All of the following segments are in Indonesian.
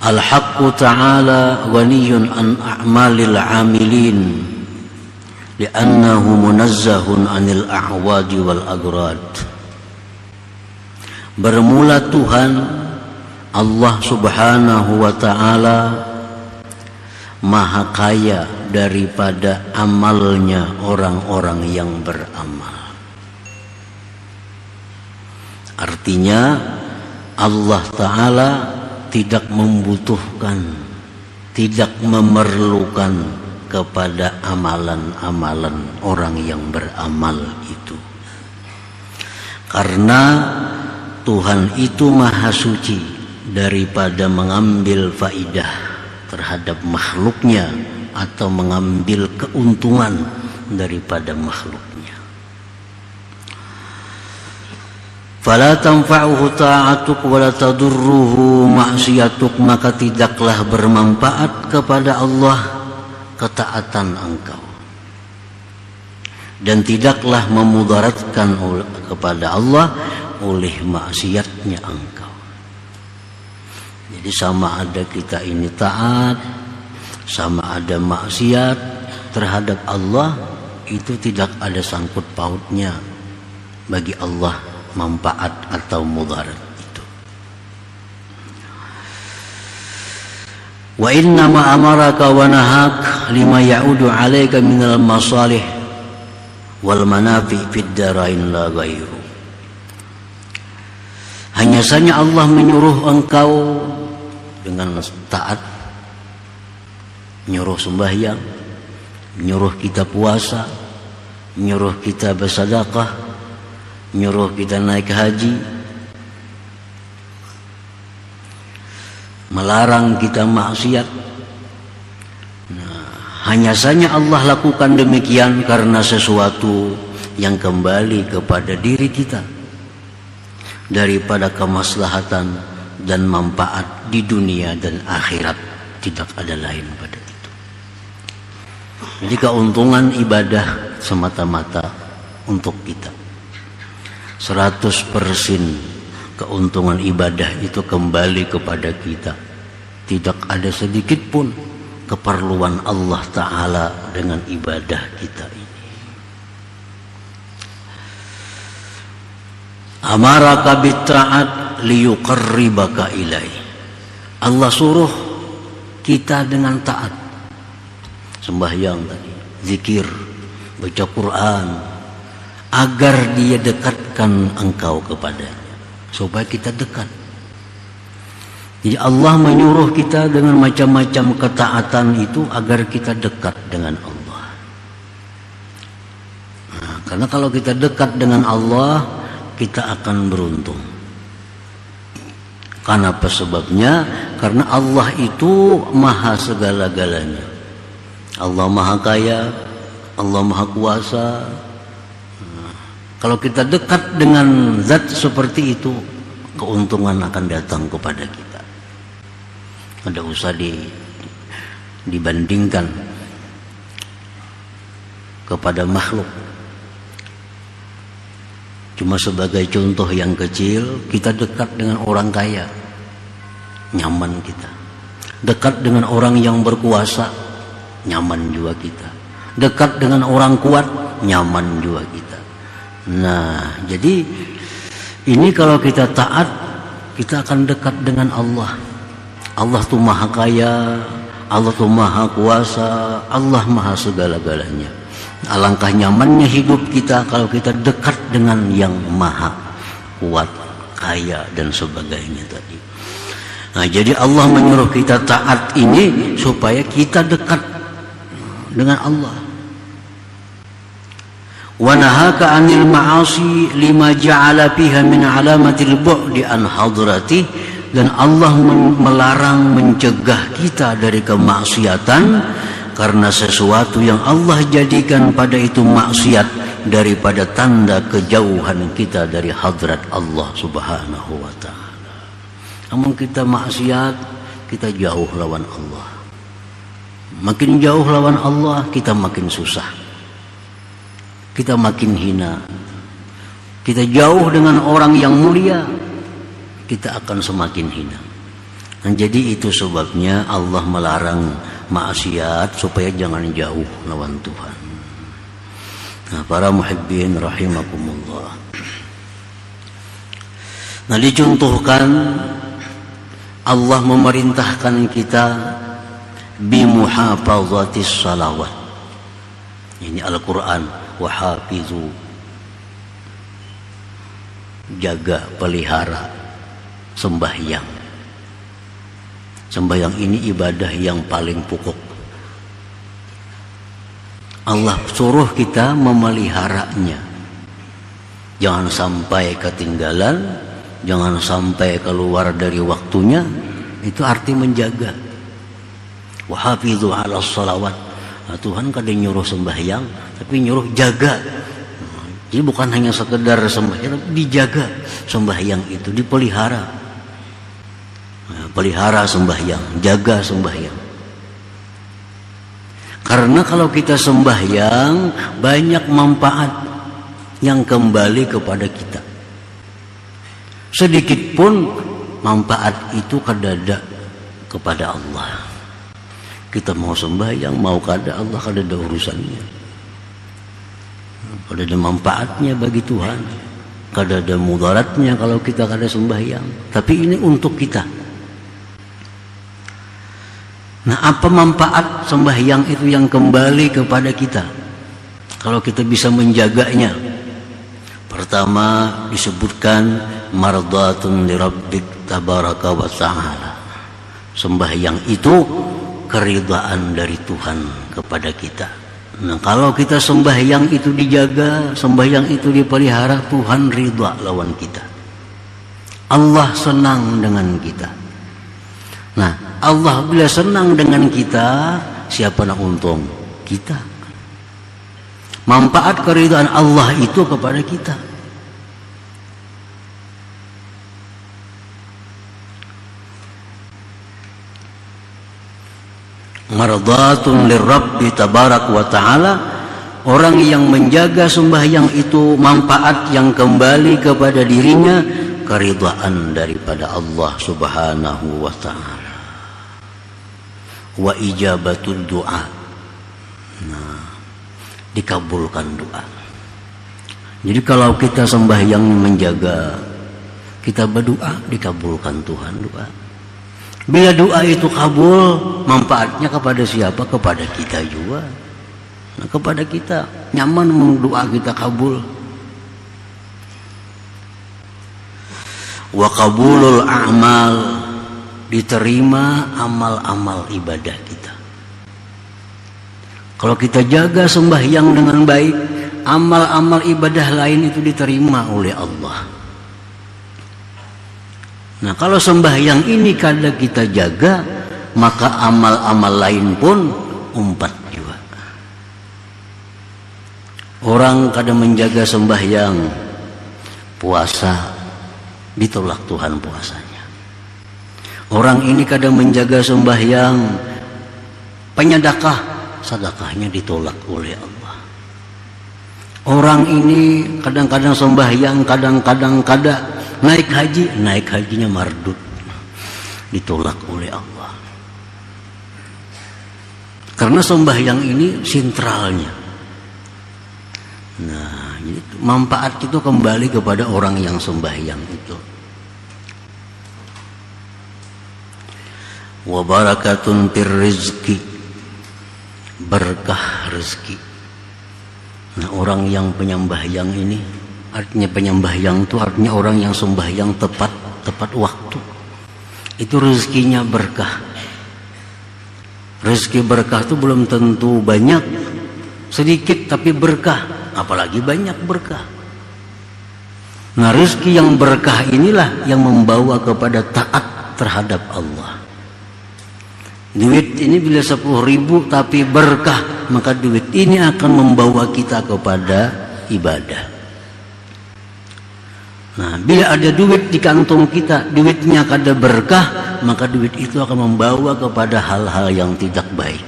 Al-haqqu ta'ala ghaniyun an a'malil 'amilin li'annahu munazzahun 'anil a'wadi wal agrad. Bermula Tuhan Allah Subhanahu wa ta'ala maha kaya daripada amalnya orang-orang yang beramal. Artinya Allah Ta'ala tidak membutuhkan, tidak memerlukan kepada amalan-amalan orang yang beramal itu. Karena Tuhan itu maha suci daripada mengambil faidah terhadap makhluknya atau mengambil keuntungan daripada makhluknya. Fala tanfa'uhu ta'atuk wa la tadurruhu ma'siyatuk, maka tidaklah bermanfaat kepada Allah ketaatan engkau, dan tidaklah memudaratkan kepada Allah oleh maksiatnya engkau. Jadi sama ada kita ini taat, sama ada maksiat terhadap Allah, itu tidak ada sangkut pautnya bagi Allah manfaat atau mudarat itu. Wa inna ma amaraka wa nahak lima ya'udu 'alaika minal masalih wal manafi fid darain la ghairu. Hanya saja Allah menyuruh engkau dengan taat, menyuruh sembahyang, menyuruh kita puasa, menyuruh kita bersedekah, menyuruh kita naik haji, melarang kita maksiat. Nah, hanya saja Allah lakukan demikian karena sesuatu yang kembali kepada diri kita, daripada kemaslahatan dan manfaat di dunia dan akhirat. Tidak ada lain pada itu. Jadi keuntungan ibadah semata-mata untuk kita. 100% keuntungan ibadah itu kembali kepada kita. Tidak ada sedikit pun keperluan Allah Ta'ala dengan ibadah kita ini. Amaraka bitta'at liyuqarribaka ilai. Allah suruh kita dengan taat, sembahyang tadi, zikir, baca Quran, agar dia dekatkan engkau kepadanya, supaya kita dekat. Jadi Allah menyuruh kita dengan macam-macam ketaatan itu agar kita dekat dengan Allah. Nah, karena kalau kita dekat dengan Allah, kita akan beruntung. Karena apa sebabnya? Karena Allah itu maha segala-galanya. Allah maha kaya, Allah maha kuasa. Kalau kita dekat dengan zat seperti itu, keuntungan akan datang kepada kita. Tidak usah dibandingkan kepada makhluk. Cuma sebagai contoh yang kecil, kita dekat dengan orang kaya, nyaman kita. Dekat dengan orang yang berkuasa, nyaman juga kita. Dekat dengan orang kuat, nyaman juga kita. Nah, jadi ini kalau kita taat, kita akan dekat dengan Allah. Allah tuh maha kaya, Allah tuh maha kuasa, Allah maha segala-galanya. Alangkah nyamannya hidup kita kalau kita dekat dengan yang maha kuat, kaya, dan sebagainya tadi. Nah, jadi Allah menyuruh kita taat ini supaya kita dekat dengan Allah. Wa nahaka 'anil ma'asi lima ja'ala fiha min 'alamatil bu'di an hadrati, dan Allah melarang, mencegah kita dari kemaksiatan karena sesuatu yang Allah jadikan pada itu maksiat daripada tanda kejauhan kita dari hadrat Allah Subhanahu wa ta'ala. Namun kita maksiat, kita jauh lawan Allah. Makin jauh lawan Allah, kita makin susah, kita makin hina. Kita jauh dengan orang yang mulia, kita akan semakin hina. Dan jadi itu sebabnya Allah melarang maksiat supaya jangan jauh lawan Tuhan. Nah, para muhibbin rahimakumullah. Nah, dicontohkan Allah memerintahkan kita bimuhafazatis salawat. Ini Al-Quran, wahafizu, jaga, pelihara sembahyang. Sembahyang ini ibadah yang paling pokok. Allah suruh kita memeliharanya. Jangan sampai ketinggalan, jangan sampai keluar dari waktunya. Itu arti menjaga. Wahafizu ala salawat. Nah, Tuhan kadang nyuruh sembahyang, tapi nyuruh jaga. Jadi bukan hanya sekedar sembahyang, tapi dijaga sembahyang itu, dipelihara. Pelihara sembahyang, jaga sembahyang. Karena kalau kita sembahyang, banyak manfaat yang kembali kepada kita. Sedikit pun manfaat itu kadada kepada Allah. Kita mau sembahyang, mau kada Allah, kadada urusannya. Kadada manfaatnya bagi Tuhan, kadada mudaratnya kalau kita kada sembahyang. Tapi ini untuk kita. Nah, apa manfaat sembahyang itu yang kembali kepada kita kalau kita bisa menjaganya? Pertama disebutkan mardatun lirabbik tabaraka wa ta'ala. Sembahyang itu keridhaan dari Tuhan kepada kita. Nah, kalau kita sembahyang itu dijaga, sembahyang itu dipelihara, Tuhan ridha lawan kita. Allah senang dengan kita. Nah, Allah bila senang dengan kita, siapa nak untung? Kita. Manfaat keridhaan Allah itu kepada kita. Mardatun lirabbi tabarak wa ta'ala. Orang yang menjaga sembahyang itu manfaat yang kembali kepada dirinya, keridhaan daripada Allah subhanahu wa ta'ala. Wa ijabatul doa. Nah, dikabulkan doa. Jadi kalau kita sembahyang menjaga, kita berdoa, dikabulkan Tuhan doa. Bila doa itu kabul, manfaatnya kepada siapa? Kepada kita juga. Nah, kepada kita nyaman doa kita kabul. Wa qabulul a'mal, diterima amal-amal ibadah kita. Kalau kita jaga sembahyang dengan baik, amal-amal ibadah lain itu diterima oleh Allah. Nah, kalau sembahyang ini kada kita jaga, maka amal-amal lain pun umpat juga. Orang kada menjaga sembahyang, puasa ditolak Tuhan puasanya. Orang ini kadang menjaga sembahyang, penyedekah, sedekahnya ditolak oleh Allah. Orang ini kadang-kadang sembahyang, kadang-kadang kada, naik haji, naik hajinya mardut, ditolak oleh Allah. Karena sembahyang ini sentralnya. Nah, manfaat itu kembali kepada orang yang sembahyang itu. Wa barakatun fir rizki, berkah rezeki. Nah, orang yang penyembahyang ini, artinya penyembahyang itu artinya orang yang sembahyang tepat waktu. Itu rezekinya berkah. Rezeki berkah itu belum tentu banyak, sedikit tapi berkah, apalagi banyak berkah. Nah, rezeki yang berkah inilah yang membawa kepada taat terhadap Allah. Duit ini bila 10.000 tapi berkah, maka duit ini akan membawa kita kepada ibadah. Nah, bila ada duit di kantong kita, duitnya kada berkah, maka duit itu akan membawa kepada hal-hal yang tidak baik,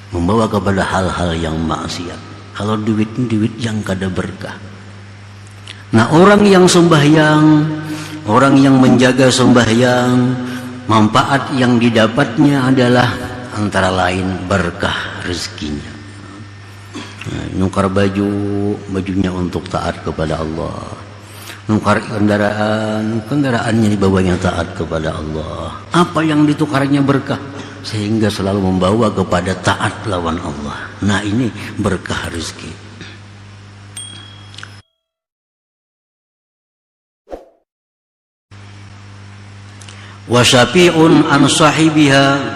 membawa kepada hal-hal yang maksiat. Kalau duit ini duit yang kada berkah. Nah, orang yang sembahyang, orang yang menjaga sembahyang, manfaat yang didapatnya adalah antara lain berkah rezekinya. Nukar bajunya untuk taat kepada Allah. Nukar kendaraannya dibawanya taat kepada Allah. Apa yang ditukarnya berkah, sehingga selalu membawa kepada taat lawan Allah. Nah, ini berkah rezeki. Wa syafi'un an sahibiha,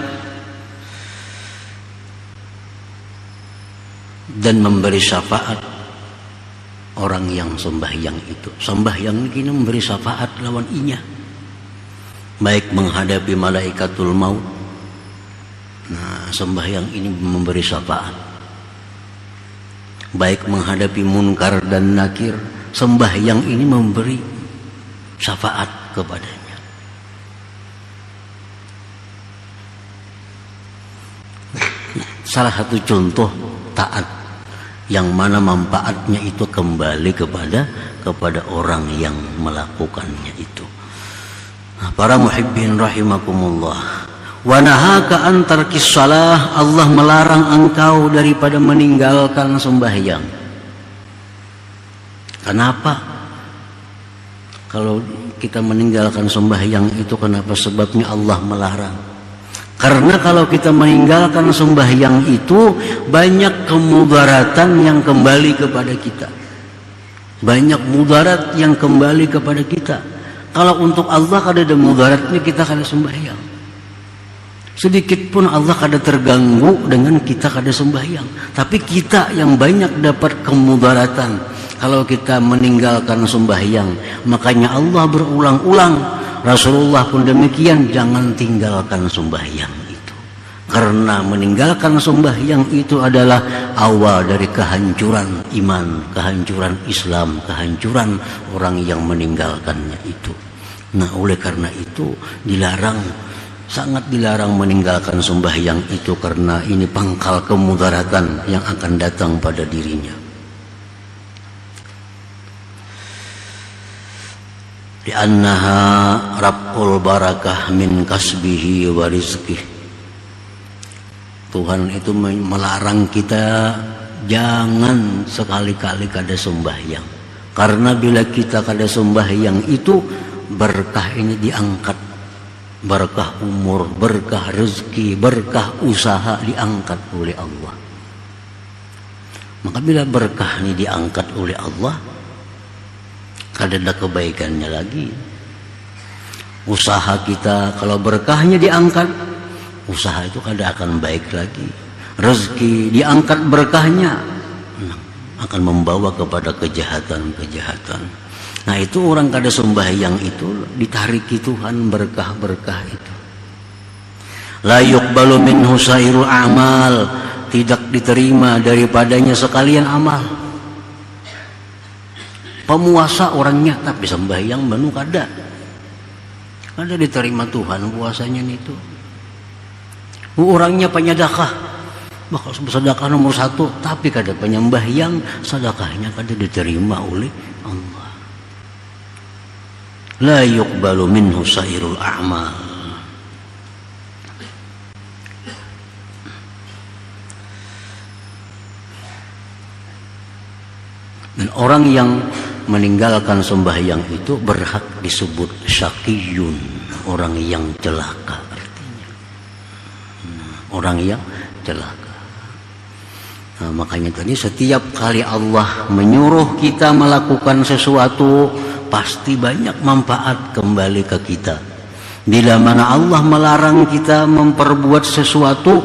dan memberi syafaat orang yang sembahyang itu. Sembahyang ini memberi syafaat lawan inya, baik menghadapi malaikatul maut. Nah, sembahyang ini memberi syafaat, baik menghadapi munkar dan nakir. Sembahyang ini memberi syafaat kepadanya. Salah satu contoh taat yang mana manfaatnya itu kembali kepada orang yang melakukannya itu. Nah, para muhibbin rahimakumullah, wa nahaka an tarkis shalah, Allah melarang engkau daripada meninggalkan sembahyang. Kenapa? Kalau kita meninggalkan sembahyang itu, kenapa sebabnya Allah melarang? Karena kalau kita meninggalkan sembahyang itu, banyak kemudaratan yang kembali kepada kita. Banyak mudarat yang kembali kepada kita. Kalau untuk Allah kada ada mudaratnya, kita kada sembahyang. Sedikit pun Allah kada terganggu dengan kita kada sembahyang. Tapi kita yang banyak dapat kemudaratan kalau kita meninggalkan sembahyang. Makanya Allah berulang-ulang, Rasulullah pun demikian, jangan tinggalkan sembahyang itu. Karena meninggalkan sembahyang itu adalah awal dari kehancuran iman, kehancuran Islam, kehancuran orang yang meninggalkannya itu. Nah, oleh karena itu dilarang, sangat dilarang meninggalkan sembahyang itu, karena ini pangkal kemudaratan yang akan datang pada dirinya. Li'annaha rab'ul barakah min kasbihi wa rizqih. Tuhan itu melarang kita jangan sekali-kali kada sembahyang. Karena bila kita kada sembahyang itu, berkah ini diangkat. Berkah umur, berkah rezeki, berkah usaha diangkat oleh Allah. Maka bila berkah ini diangkat oleh Allah, kada ada kebaikannya lagi. Usaha kita kalau berkahnya diangkat, usaha itu kada akan baik lagi. Rezeki diangkat berkahnya, akan membawa kepada kejahatan-kejahatan. Nah, itu orang kada sembahyang itu ditariki Tuhan berkah-berkah itu. La yuqbalu minhu sairul a'mal, tidak diterima daripadanya sekalian amal. Pemuasa orangnya tapi sembahyang menu kada diterima Tuhan puasanya itu. Orangnya penyedekah, bakal sedekah nomor 1, tapi kada penyembahyang, sedekahnya kada diterima oleh Allah. La yuqbalu minhu sairul a'mal. Dan orang yang meninggalkan sembahyang itu berhak disebut syaqiyun, orang yang celaka artinya. Orang yang celaka. Nah, makanya tadi setiap kali Allah menyuruh kita melakukan sesuatu, pasti banyak manfaat kembali ke kita. Bila mana Allah melarang kita memperbuat sesuatu,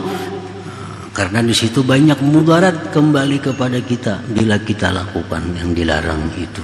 karena di situ banyak mudarat kembali kepada kita bila kita lakukan yang dilarang itu.